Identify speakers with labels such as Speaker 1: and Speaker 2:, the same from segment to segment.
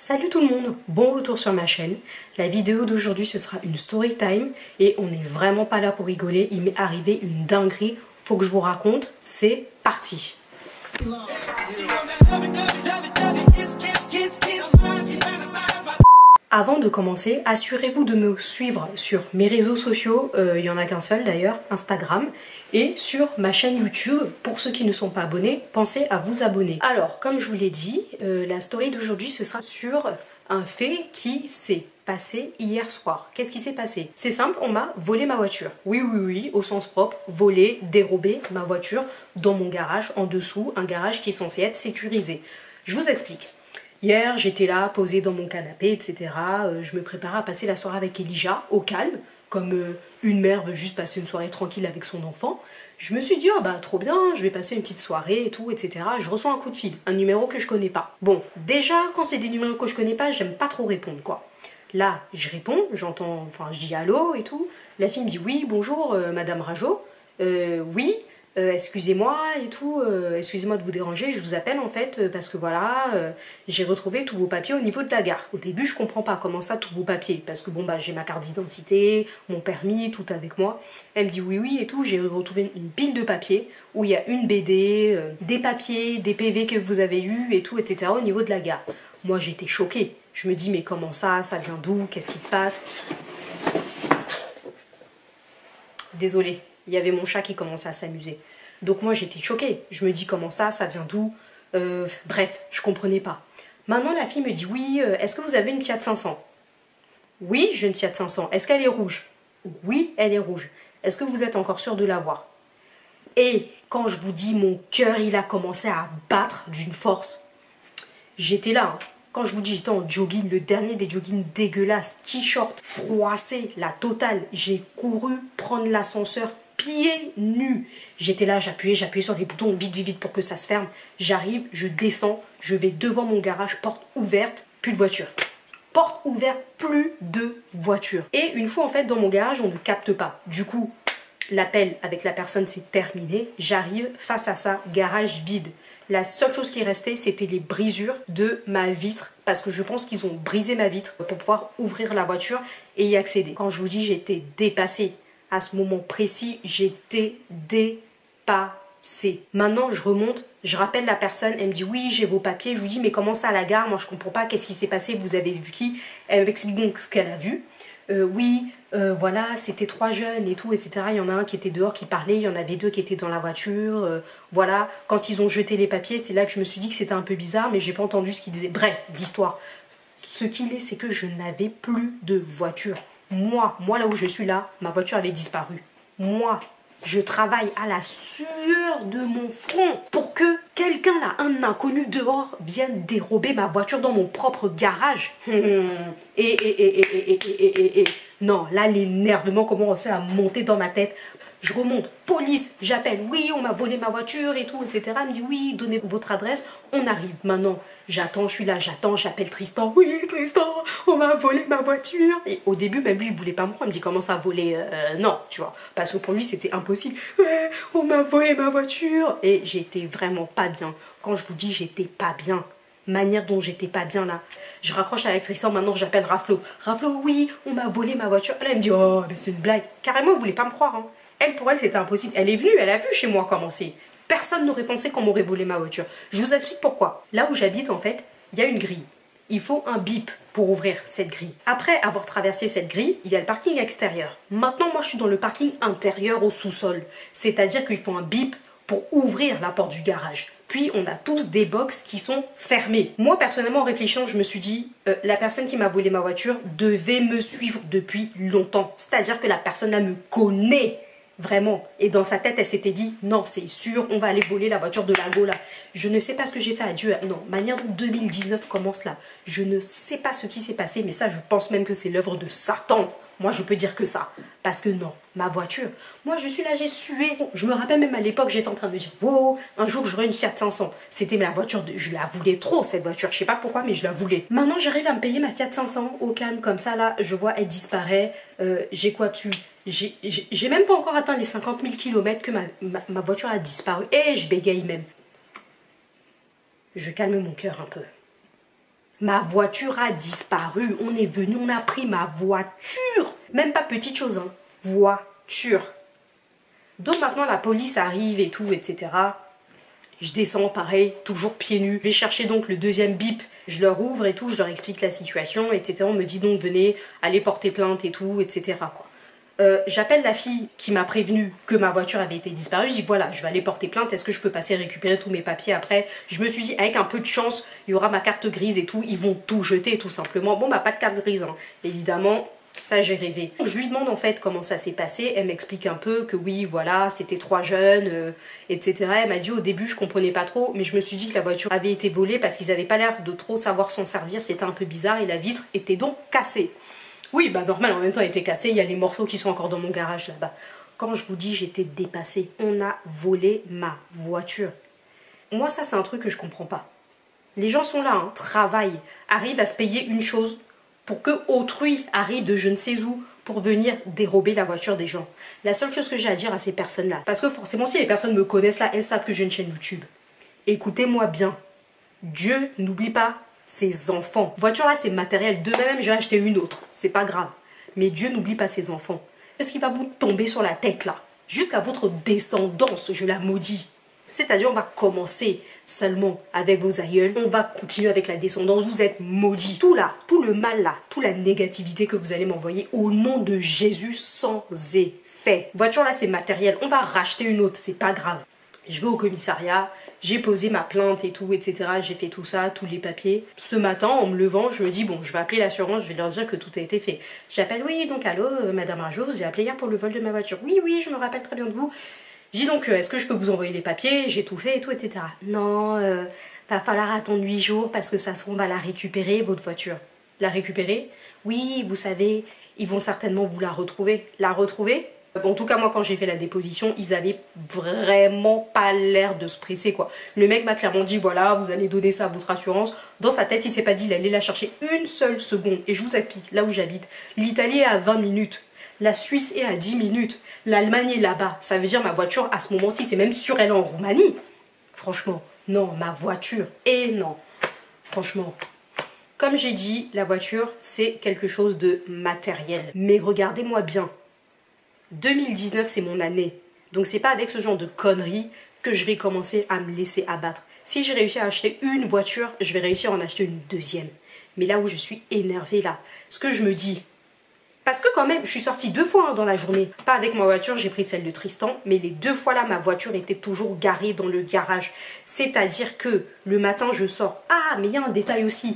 Speaker 1: Salut tout le monde, bon retour sur ma chaîne. La vidéo d'aujourd'hui ce sera une story time et on n'est vraiment pas là pour rigoler, il m'est arrivé une dinguerie, faut que je vous raconte, c'est parti. Avant de commencer, assurez-vous de me suivre sur mes réseaux sociaux, il n'y en a qu'un seul d'ailleurs, Instagram, et sur ma chaîne YouTube. Pour ceux qui ne sont pas abonnés, pensez à vous abonner. Alors, comme je vous l'ai dit, la story d'aujourd'hui, ce sera sur un fait qui s'est passé hier soir. Qu'est-ce qui s'est passé? C'est simple, on m'a volé ma voiture. Oui, au sens propre, volé, dérobé ma voiture dans mon garage en dessous, un garage qui est censé être sécurisé. Je vous explique. Hier, j'étais là, posée dans mon canapé, etc. Je me préparais à passer la soirée avec Elijah, au calme, comme une mère veut juste passer une soirée tranquille avec son enfant. Je me suis dit, oh bah trop bien, je vais passer une petite soirée et tout, etc. Je reçois un coup de fil, un numéro que je connais pas. Bon, déjà, quand c'est des numéros que je connais pas, j'aime pas trop répondre, quoi. Là, je réponds, j'entends, enfin, je dis allô et tout. La fille me dit, oui, bonjour, Madame Rajo. Oui. Excusez-moi et tout, excusez-moi de vous déranger, je vous appelle en fait parce que voilà, j'ai retrouvé tous vos papiers au niveau de la gare. Au début, je comprends pas comment ça, tous vos papiers, parce que bon bah j'ai ma carte d'identité, mon permis, tout avec moi. Elle me dit oui et tout, j'ai retrouvé une pile de papiers où il y a une BD, des papiers, des PV que vous avez eus et tout, etc. au niveau de la gare. Moi j'étais choquée, je me dis mais comment ça vient d'où, qu'est-ce qui se passe? Désolée. Il y avait mon chat qui commençait à s'amuser. Donc moi j'étais choquée. Je me dis comment ça vient d'où? Bref, je comprenais pas. Maintenant la fille me dit oui, est-ce que vous avez une Fiat 500? Oui, j'ai une Fiat 500. Est-ce qu'elle est rouge? Oui, elle est rouge. Est-ce que vous êtes encore sûr de l'avoir? Et quand je vous dis mon cœur il a commencé à battre d'une force. J'étais là, hein. Quand je vous dis j'étais en jogging, le dernier des joggings dégueulasses, t-shirt froissé, la totale. J'ai couru prendre l'ascenseur pieds nus. J'étais là, j'appuyais sur les boutons vite pour que ça se ferme. J'arrive, je descends, je vais devant mon garage, porte ouverte, plus de voiture. Porte ouverte, plus de voiture. Et une fois en fait dans mon garage, on ne capte pas. Du coup, l'appel avec la personne s'est terminé. J'arrive face à ça, garage vide. La seule chose qui restait, c'était les brisures de ma vitre. Parce que je pense qu'ils ont brisé ma vitre pour pouvoir ouvrir la voiture et y accéder. Quand je vous dis, j'étais dépassée. À ce moment précis, j'étais dépassée. Maintenant, je remonte, je rappelle la personne, elle me dit oui, j'ai vos papiers. Je lui dis mais comment ça à la gare? Moi, je comprends pas. Qu'est-ce qui s'est passé? Vous avez vu qui? Elle m'explique donc ce qu'elle a vu. Voilà, c'était 3 jeunes et tout, etc. Il y en a un qui était dehors qui parlait, il y en avait 2 qui étaient dans la voiture. Voilà, quand ils ont jeté les papiers, c'est là que je me suis dit que c'était un peu bizarre, mais j'ai pas entendu ce qu'ils disaient. Bref, l'histoire. Ce qu'il est, c'est que je n'avais plus de voiture. Moi là où je suis là, ma voiture avait disparu. Moi, je travaille à la sueur de mon front pour que quelqu'un là, un inconnu dehors, vienne dérober ma voiture dans mon propre garage. Non, là l'énervement commençait à monter dans ma tête. Je remonte, police, j'appelle, oui, on m'a volé ma voiture et tout, etc. Elle me dit, oui, donnez votre adresse, on arrive. Maintenant, j'attends, je suis là, j'attends, j'appelle Tristan. Oui, Tristan, on m'a volé ma voiture. Et au début, même lui, il voulait pas me croire. Il me dit, comment ça, voler? Non, tu vois. Parce que pour lui, c'était impossible. Ouais, on m'a volé ma voiture. Et j'étais vraiment pas bien. Quand je vous dis, j'étais pas bien. Manière dont j'étais pas bien là. Je raccroche avec Tristan, maintenant j'appelle Raflo. Raflo, oui, on m'a volé ma voiture. Là, elle me dit, oh, mais c'est une blague. Carrément, elle voulait pas me croire, hein. Elle, pour elle, c'était impossible. Elle est venue, elle a vu chez moi comment c'est. Personne n'aurait pensé qu'on m'aurait volé ma voiture. Je vous explique pourquoi. Là où j'habite, en fait, il y a une grille. Il faut un bip pour ouvrir cette grille. Après avoir traversé cette grille, il y a le parking extérieur. Maintenant, moi, je suis dans le parking intérieur au sous-sol. C'est-à-dire qu'il faut un bip pour ouvrir la porte du garage. Puis, on a tous des box qui sont fermées. Moi, personnellement, en réfléchissant, je me suis dit, la personne qui m'a volé ma voiture devait me suivre depuis longtemps. C'est-à-dire que la personne-là me connaît. Vraiment. Et dans sa tête, elle s'était dit, non, c'est sûr, on va aller voler la voiture de Lago là. Je ne sais pas ce que j'ai fait à Dieu. Non, manière dont 2019 commence là. Je ne sais pas ce qui s'est passé, mais ça, je pense même que c'est l'œuvre de Satan. Moi, je peux dire que ça. Parce que non, ma voiture, moi, je suis là, j'ai sué. Je me rappelle même à l'époque, j'étais en train de me dire, wow, un jour, j'aurai une Fiat 500. C'était la voiture, je la voulais trop, cette voiture. Je sais pas pourquoi, mais je la voulais. Maintenant, j'arrive à me payer ma Fiat 500 au calme, comme ça, là, je vois, elle disparaît. J'ai quoi dessus? J'ai même pas encore atteint les 50 000 km que ma voiture a disparu. Et je bégaye même. Je calme mon cœur un peu. Ma voiture a disparu. On est venu, on a pris ma voiture. Même pas petite chose, hein. Voiture. Donc maintenant la police arrive et tout, etc. Je descends pareil, toujours pieds nus. Je vais chercher donc le deuxième bip. Je leur ouvre et tout, je leur explique la situation, etc. On me dit donc venez, allez porter plainte et tout, etc. quoi. J'appelle la fille qui m'a prévenu que ma voiture avait été disparue. Je dis voilà, je vais aller porter plainte. Est-ce que je peux passer récupérer tous mes papiers après? Je me suis dit avec un peu de chance, il y aura ma carte grise et tout. Ils vont tout jeter tout simplement. Bon bah pas de carte grise, hein. Évidemment. Ça, j'ai rêvé. Je lui demande en fait comment ça s'est passé. Elle m'explique un peu que oui, voilà, c'était 3 jeunes, etc. Elle m'a dit au début, je comprenais pas trop, mais je me suis dit que la voiture avait été volée parce qu'ils avaient pas l'air de trop savoir s'en servir. C'était un peu bizarre et la vitre était donc cassée. Oui, bah normal, en même temps, elle était cassée. Il y a les morceaux qui sont encore dans mon garage là-bas. Quand je vous dis, j'étais dépassée. On a volé ma voiture. Moi, ça, c'est un truc que je comprends pas. Les gens sont là, hein, travaillent, arrivent à se payer une chose pour que autrui arrive de je ne sais où pour venir dérober la voiture des gens. La seule chose que j'ai à dire à ces personnes-là, parce que forcément si les personnes me connaissent là, elles savent que j'ai une chaîne YouTube. Écoutez-moi bien, Dieu n'oublie pas ses enfants. Voiture là c'est matériel, demain même je vais acheter une autre, c'est pas grave. Mais Dieu n'oublie pas ses enfants. Qu'est-ce qui va vous tomber sur la tête là? Jusqu'à votre descendance, je la maudis. C'est-à-dire on va commencer seulement avec vos aïeuls, on va continuer avec la descendance, vous êtes maudits. Tout là, tout le mal là, toute la négativité que vous allez m'envoyer au nom de Jésus sans effet. Voiture là c'est matériel, on va racheter une autre, c'est pas grave. Je vais au commissariat, j'ai posé ma plainte et tout, etc. J'ai fait tout ça, tous les papiers. Ce matin, en me levant, je me dis, bon, je vais appeler l'assurance, je vais leur dire que tout a été fait. J'appelle, oui, donc allô, madame Arjose, j'ai appelé hier pour le vol de ma voiture. Oui, oui, je me rappelle très bien de vous. J'ai dit donc, est-ce que je peux vous envoyer les papiers? J'ai tout fait et tout, etc. Non, va falloir attendre 8 jours parce que ça se trouve, on va la récupérer, votre voiture. La récupérer? Oui, vous savez, ils vont certainement vous la retrouver. La retrouver? Bon, en tout cas, moi, quand j'ai fait la déposition, ils avaient vraiment pas l'air de se presser, quoi. Le mec m'a clairement dit, voilà, vous allez donner ça à votre assurance. Dans sa tête, il s'est pas dit, il allait la chercher une seule seconde. Et je vous explique, là où j'habite, l'Italie est à 20 minutes. La Suisse est à 10 minutes. L'Allemagne est là-bas. Ça veut dire ma voiture, à ce moment-ci, c'est même sûr, elle est en Roumanie. Franchement, non, ma voiture. Et non, franchement. Comme j'ai dit, la voiture, c'est quelque chose de matériel. Mais regardez-moi bien. 2019, c'est mon année. Donc, c'est pas avec ce genre de conneries que je vais commencer à me laisser abattre. Si j'ai réussi à acheter une voiture, je vais réussir à en acheter une deuxième. Mais là où je suis énervée, là, ce que je me dis... Parce que quand même, je suis sortie 2 fois hein, dans la journée. Pas avec ma voiture, j'ai pris celle de Tristan. Mais les 2 fois là, ma voiture était toujours garée dans le garage. C'est-à-dire que le matin, je sors. Ah, mais il y a un détail aussi.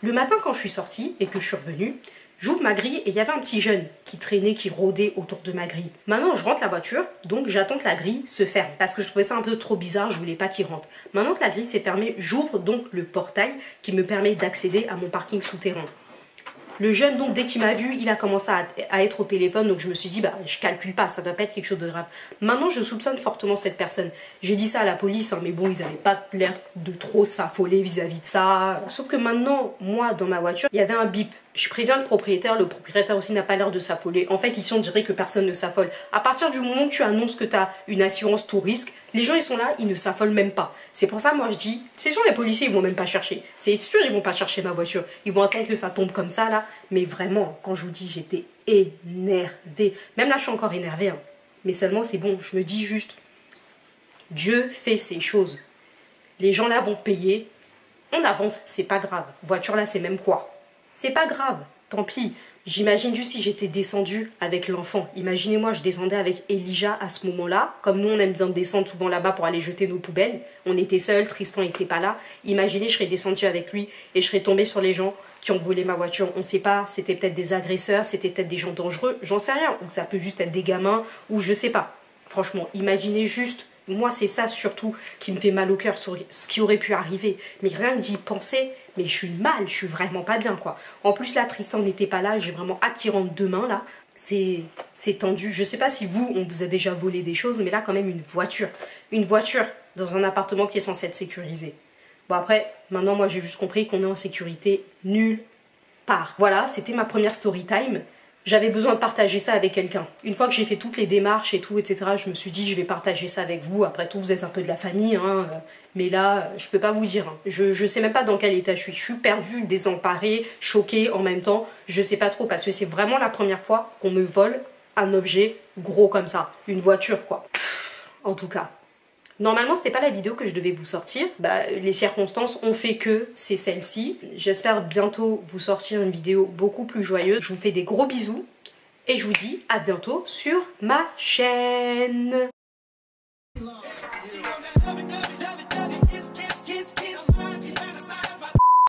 Speaker 1: Le matin, quand je suis sortie et que je suis revenue, j'ouvre ma grille et il y avait un petit jeune qui traînait, qui rôdait autour de ma grille. Maintenant, je rentre la voiture, donc j'attends que la grille se ferme. Parce que je trouvais ça un peu trop bizarre, je voulais pas qu'il rentre. Maintenant que la grille s'est fermée, j'ouvre donc le portail qui me permet d'accéder à mon parking souterrain. Le jeune, donc, dès qu'il m'a vu, il a commencé à être au téléphone. Donc, je me suis dit, bah, je calcule pas, ça doit pas être quelque chose de grave. Maintenant, je soupçonne fortement cette personne. J'ai dit ça à la police, hein, mais bon, ils avaient pas l'air de trop s'affoler vis-à-vis de ça. Sauf que maintenant, moi, dans ma voiture, il y avait un bip. Je préviens le propriétaire aussi n'a pas l'air de s'affoler. En fait, ici, on dirait que personne ne s'affole. À partir du moment où tu annonces que tu as une assurance tout risque, les gens, ils sont là, ils ne s'affolent même pas. C'est pour ça, moi, je dis, c'est sûr, les policiers, ils vont même pas chercher. C'est sûr, ils vont pas chercher ma voiture. Ils vont attendre que ça tombe comme ça, là. Mais vraiment, quand je vous dis, j'étais énervée. Même là, je suis encore énervée. Hein. Mais seulement, c'est bon. Je me dis juste, Dieu fait ses choses. Les gens, là, vont payer. On avance, c'est pas grave. Voiture, là, c'est même quoi? C'est pas grave, tant pis. J'imagine juste si j'étais descendue avec l'enfant. Imaginez-moi, je descendais avec Elijah à ce moment-là. Comme nous, on aime bien descendre souvent là-bas pour aller jeter nos poubelles. On était seuls, Tristan n'était pas là. Imaginez, je serais descendue avec lui et je serais tombée sur les gens qui ont volé ma voiture. On ne sait pas, c'était peut-être des agresseurs, c'était peut-être des gens dangereux, j'en sais rien. Ou ça peut juste être des gamins, ou je sais pas. Franchement, imaginez juste... Moi, c'est ça surtout qui me fait mal au cœur, sur ce qui aurait pu arriver. Mais rien que d'y penser, mais je suis mal, je suis vraiment pas bien, quoi. En plus, là, Tristan n'était pas là, j'ai vraiment hâte qu'il rentre demain, là. C'est tendu. Je sais pas si vous, on vous a déjà volé des choses, mais là, quand même, une voiture. Une voiture dans un appartement qui est censé être sécurisé. Bon, après, maintenant, moi, j'ai juste compris qu'on est en sécurité nulle part. Voilà, c'était ma première story time. J'avais besoin de partager ça avec quelqu'un. Une fois que j'ai fait toutes les démarches et tout, etc., je me suis dit, je vais partager ça avec vous. Après tout, vous êtes un peu de la famille, hein. Mais là, je peux pas vous dire. Hein. Je sais même pas dans quel état je suis. Je suis perdue, désemparée, choquée en même temps. Je sais pas trop parce que c'est vraiment la première fois qu'on me vole un objet gros comme ça. Une voiture quoi. En tout cas. Normalement, c'était pas la vidéo que je devais vous sortir. Bah, les circonstances ont fait que c'est celle-ci. J'espère bientôt vous sortir une vidéo beaucoup plus joyeuse. Je vous fais des gros bisous et je vous dis à bientôt sur ma chaîne.